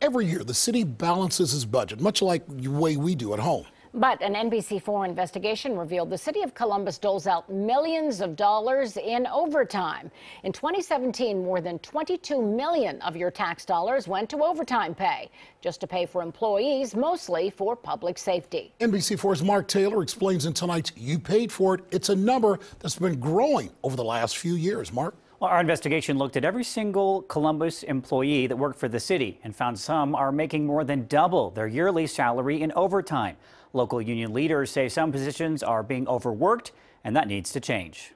Every year, the city balances its budget, much like the way we do at home. But an NBC4 investigation revealed the city of Columbus doles out millions of dollars in overtime. In 2017, more than $22 million of your tax dollars went to overtime pay, just to pay for employees, mostly for public safety. NBC4's Mark Taylor explains in tonight's You Paid For It. It's a number that's been growing over the last few years. Mark? Well, our investigation looked at every single Columbus employee that worked for the city and found some are making more than double their yearly salary in overtime. Local union leaders say some positions are being overworked, and that needs to change.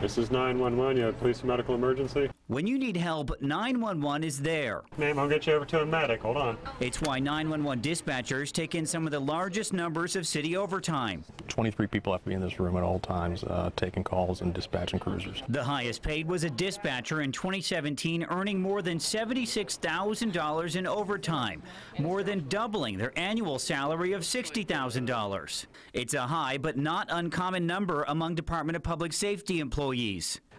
This is 911. You have police or medical emergency? When you need help, 911 is there. Ma'am, I'll get you over to a medic. Hold on. It's why 911 dispatchers take in some of the largest numbers of city overtime. 23 people have to be in this room at all times, taking calls and dispatching cruisers. The highest paid was a dispatcher in 2017, earning more than $76,000 in overtime, more than doubling their annual salary of $60,000. It's a high but not uncommon number among Department of Public Safety employees.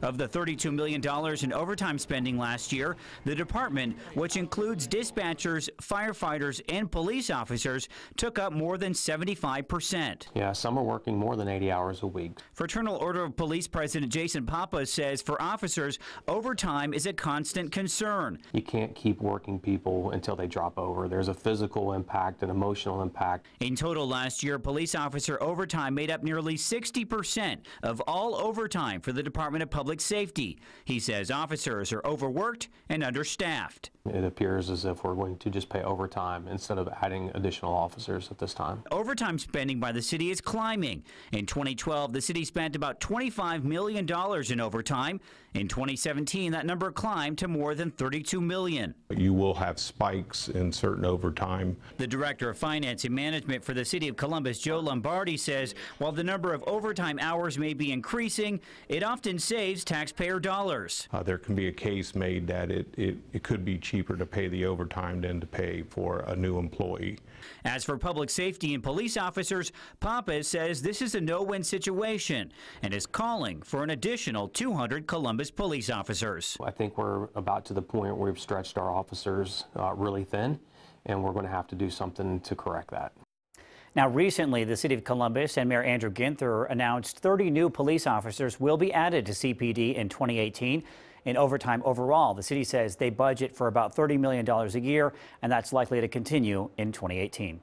Of the $32 million in overtime spending last year, the department, which includes dispatchers, firefighters, and police officers, took up more than 75%. Yeah, some are working more than 80 hours a week. Fraternal Order of Police President Jason Papa says for officers, overtime is a constant concern. You can't keep working people until they drop over. There's a physical impact, an emotional impact. In total last year, police officer overtime made up nearly 60% of all overtime for the Department of Public Safety. He says officers are overworked and understaffed. It appears as if we're going to just pay overtime instead of adding additional officers at this time. Overtime spending by the city is climbing. In 2012, the city spent about $25 million in overtime. In 2017, that number climbed to more than $32 million. You will have spikes in certain overtime. The Director of Finance and Management for the City of Columbus, Joe Lombardi, says while the number of overtime hours may be increasing, it often saves taxpayer dollars. There can be a case made that it could be cheaper to pay the overtime than to pay for a new employee. As for public safety and police officers, Papa says this is a no-win situation and is calling for an additional 200 Columbus police officers. I think we're about to the point where we've stretched our officers really thin, and we're going to have to do something to correct that. Now, recently, the City of Columbus and Mayor Andrew Ginther announced 30 new police officers will be added to CPD in 2018. In overtime overall, the city says they budget for about $30 million a year, and that's likely to continue in 2018.